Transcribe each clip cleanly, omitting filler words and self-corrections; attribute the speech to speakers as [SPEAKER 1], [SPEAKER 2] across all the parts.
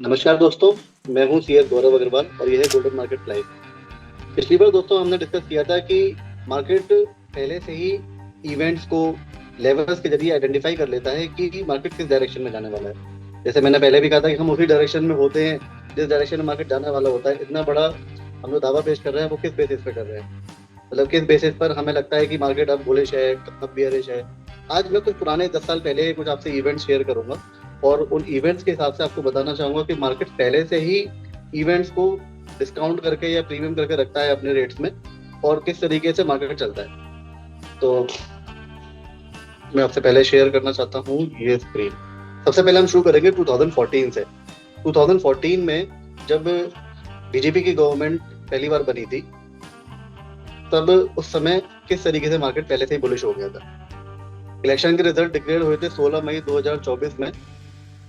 [SPEAKER 1] नमस्कार दोस्तों। मैं हूं सीएस गौरव अग्रवाल और यह है गोल्डन मार्केट लाइव। पिछली बार दोस्तों हमने डिस्कस किया था कि मार्केट पहले से ही इवेंट्स को लेवल्स के जरिए आइडेंटिफाई कर लेता है कि मार्केट किस डायरेक्शन में जाने वाला है। जैसे मैंने पहले भी कहा था कि हम उसी डायरेक्शन में होते हैं जिस डायरेक्शन में मार्केट जाने वाला होता है। इतना बड़ा हम लोग दावा पेश कर रहे हैं, वो किस बेसिस पे कर रहे हैं, मतलब किस बेसिस पर हमें लगता है कि मार्केट अब बुलिश है, कब बियरिश है। आज मैं कुछ पुराने 10 साल पहले कुछ आपसे इवेंट्स शेयर करूंगा और उन इवेंट्स के हिसाब से आपको बताना चाहूंगा कि मार्केट पहले से ही इवेंट्स को डिस्काउंट करके या प्रीमियम करके रखता है अपने रेट्स में और किस तरीके से मार्केट चलता है। तो मैं आपसे पहले शेयर करना चाहता हूँ ये स्क्रीन। सबसे पहले हम शुरू करेंगे 2014 से। 2014 में जब बीजेपी की गवर्नमेंट पहली बार बनी थी तब उस समय किस तरीके से मार्केट पहले से ही बुलिश हो गया था। इलेक्शन के रिजल्ट डिक्लेयर हुए थे 16 मई 2024 में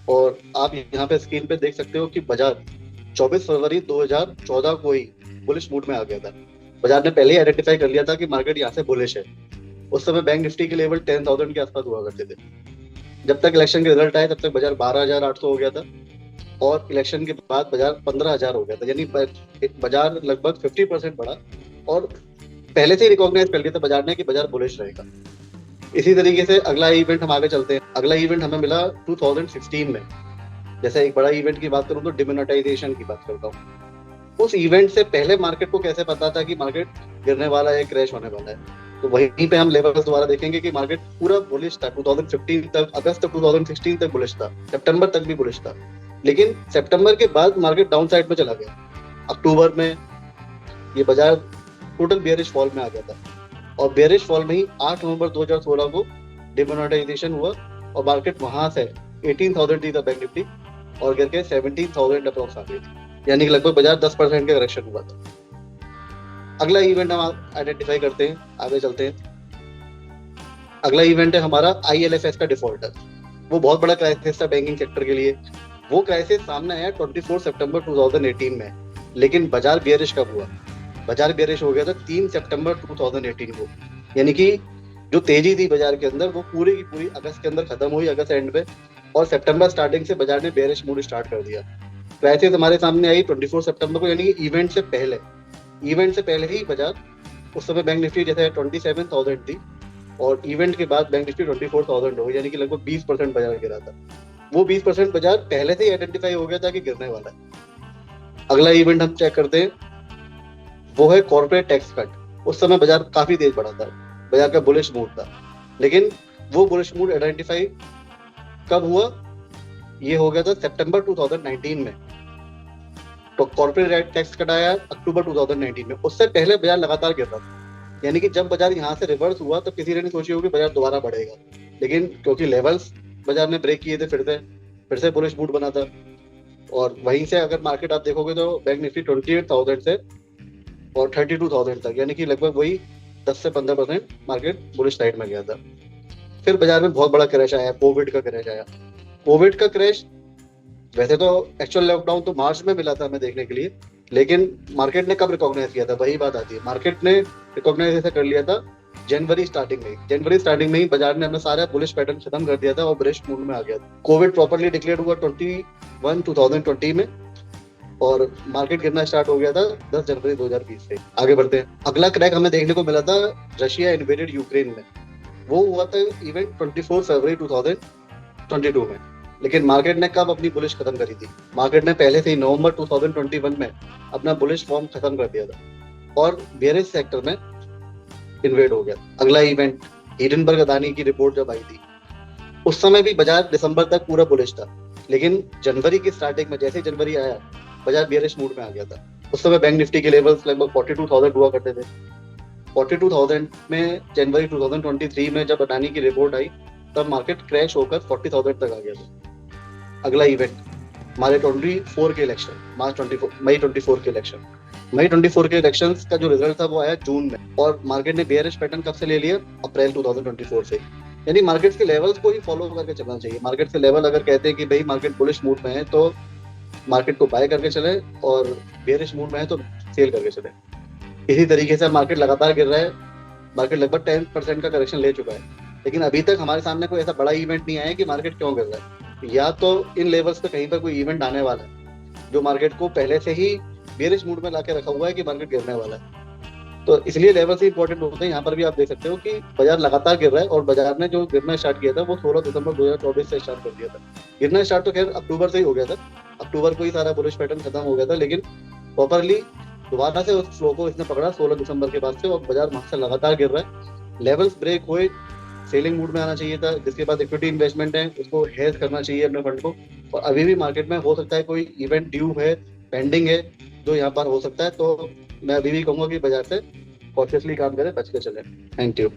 [SPEAKER 1] और आप यहाँ पे स्क्रीन पे देख सकते हो कि बाजार 24 फरवरी 2014 को ही बुलिश मूड में आ गया था। बाजार ने पहले ही आइडेंटिफाई कर लिया था कि मार्केट यहाँ से बुलिश है। उस समय बैंक निफ्टी के लेवल 10,000 के आसपास हुआ करते थे। जब तक इलेक्शन के रिजल्ट आए तब तक बाजार 12,800 हो गया था और इलेक्शन के बाद बाजार 15,000 हो गया था। यानी बाजार लगभग 50% बढ़ा और पहले से ही रिकॉग्नाइज कर लिया था बाजार ने कि बाजार बुलिश रहेगा। इसी तरीके से अगला इवेंट हम आगे चलते हैं। अगला इवेंट हमें मिला 2016 में। जैसे एक बड़ा इवेंट की बात करूं तो डिमोनेटाइजेशन की बात करता हूँ। उस इवेंट से पहले मार्केट को कैसे पता था कि मार्केट गिरने वाला है, क्रैश होने वाला है। तो वहीं पे हम लेवल्स दोबारा देखेंगे कि मार्केट पूरा बुलिश था 2015 तक, अगस्त तक 2016 तक बुलिश था, सितंबर तक भी बुलिश था। लेकिन सितंबर के बाद मार्केट डाउन साइड में चला गया। अक्टूबर में ये बाजार टोटल बेयरिश फॉल में आ गया था और बेयरिश फॉल में ही 8 नवंबर 2016 को डिमोनेटाइजेशन हुआ और मार्केट वहां से 18,000 थी बैंक निफ्टी और गिर के 17,000 अप्रॉक्स आ गई थी। यानी कि लगभग बाजार 10% का करेक्शन हुआ था। अगला इवेंट हम आइडेंटिफाई करते हैं, आगे चलते हैं। अगला इवेंट है हमारा IL&FS का डिफॉल्टर। वो बहुत बड़ा क्राइसिस था बैंकिंग सेक्टर के लिए। वो क्राइसिस सामने आया 24 सितंबर 2018 में, लेकिन बाजार बेयरिश कब हुआ? बाजार बेयरिश हो गया था 3 सितंबर 2018 को। यानी कि जो तेजी थी बाजार के अंदर वो पूरी की पूरी अगस्त के अंदर खत्म हुई, अगस्त एंड पे, और सितंबर स्टार्टिंग से बाजार ने बेयरिश मूड स्टार्ट कर दिया। क्राइसिस हमारे सामने आई 24 सितंबर को, यानी कि इवेंट से पहले ही बाजार, उस समय बैंक निफ्टी जैसे 27,000 थी और इवेंट के बाद बैंक निफ्टी 24,000 हो गई। यानी कि लगभग 20% बाजार गिरा था। वो 20% बाजार पहले से ही आइडेंटिफाई हो गया था कि गिरने वाला है। अगला इवेंट हम चेक करते हैं, वो है कॉर्पोरेट टैक्स कट। उस समय बाजार काफी तेज बढ़ा था, बाजार का बुलिश मूड था। लेकिन वो बुलिश मूड आइडेंटिफाई कब हुआ? ये हो गया था सितंबर 2019 में। तो कॉर्पोरेट टैक्स कट आया अक्टूबर 2019 में। उससे पहले बाजार लगातार गिर रहा था। यानी कि जब बाजार यहाँ से रिवर्स हुआ तो किसी ने नहीं सोची होगी बाजार दोबारा बढ़ेगा, लेकिन क्योंकि लेवल्स बाजार ने ब्रेक किए थे, फिर से बुलिश मूड बना था। और वहीं से अगर मार्केट आप देखोगे तो बैंक निफ्टी 28,000 से और 32,000 तक, यानी कि लगभग वही 10 से 15% मार्केट बुलिश साइड में गया था। फिर बाजार में बहुत बड़ा क्रैश आया, कोविड का क्रैश आया। कोविड का क्रैश, वैसे तो एक्चुअल लॉकडाउन तो मार्च में मिला था हमें देखने के लिए, लेकिन मार्केट ने कब रिकॉग्नाइज किया था? वही बात आती है, मार्केट ने रिकॉग्नाइज ऐसा कर लिया था जनवरी स्टार्टिंग में ही बाजार ने अपना सारा बुलिश पैटर्न खत्म कर दिया था और बुलिश मूड में आ गया था। कोविड प्रॉपर्ली डिक्लेयर हुआ 2020 में और मार्केट गिरना स्टार्ट हो गया था 10 जनवरी 2020 से। आगे बढ़ते हैं। अगला क्रैक हमें देखने को मिला था रशिया इन्वेडेड यूक्रेन में। वो हुआ था इवेंट 24 फरवरी 2022 में। लेकिन मार्केट ने कब अपनी बुलिश खत्म करी थी? मार्केट ने पहले से ही नवंबर 2021 में अपना बुलिश फॉर्म खत्म कर दिया था और बेयरिश सेक्टर में इन्वेड हो गया। अगला इवेंट हिडनबर्ग अदानी की रिपोर्ट जब आई थी, उस समय भी बाजार दिसंबर तक पूरा बुलिश था, लेकिन जनवरी की स्टार्टिंग में जैसे जनवरी आया बाजार बेयरिश मूड में आ गया था। उस समय बैंक निफ्टी के लेवल्स लगभग 42,000 हुआ करते थे। 42,000 में जनवरी 2023 में जब अडानी की रिपोर्ट आई तब मार्केट क्रैश होकर 40,000 तक आ गया था। अगला इवेंट हमारे 24 के इलेक्शन, मई 24 के इलेक्शन। मई 24 के इलेक्शन का जो रिजल्ट था वो आया जून में और मार्केट ने बेयरिश पैटर्न कब से ले लिया? अप्रैल 2024 से। यानी मार्केट के लेवल्स को ही फॉलो करके चलना चाहिए। मार्केट के लेवल अगर कहते हैं कि भाई मार्केट बुलिश मूड में है तो मार्केट को बाय करके चले और बेयरिश मूड में है तो सेल करके चले। इसी तरीके से मार्केट लगातार गिर रहा है। मार्केट लगभग 10% का करेक्शन ले चुका है, लेकिन अभी तक हमारे सामने कोई ऐसा बड़ा इवेंट नहीं आया कि मार्केट क्यों गिर रहा है। या तो इन लेवल्स पे कहीं पर कोई इवेंट आने वाला है जो मार्केट को पहले से ही बेरिश मूड में लाके रखा हुआ है कि मार्केट गिरने वाला है। तो इसलिए लेवल्स ही इंपॉर्टेंट होते हैं। यहाँ पर भी आप देख सकते हो कि बाजार लगातार गिर रहा है, और बाजार ने जो गिरना स्टार्ट किया था वो 16 दिसंबर 2024 से स्टार्ट कर दिया था। गिरना स्टार्ट तो खैर अक्टूबर से ही हो गया था, अक्टूबर को ही सारा बुलिश पैटर्न खत्म हो गया था, लेकिन प्रॉपरली दोबारा से उस फ्लो को इसने पकड़ा 16 दिसंबर के बाद से, और बाजार वहां से लगातार गिर रहा है। लेवल्स ब्रेक हुए, सेलिंग मूड में आना चाहिए था। जिसके पास इक्विटी इन्वेस्टमेंट है उसको हेज करना चाहिए अपने फंड को। और अभी भी मार्केट में हो सकता है कोई इवेंट ड्यू है, पेंडिंग है, जो यहाँ पर हो सकता है। तो मैं अभी भी कहूंगा कि बाजार से कॉशियसली काम करें, बच के चले। Thank you.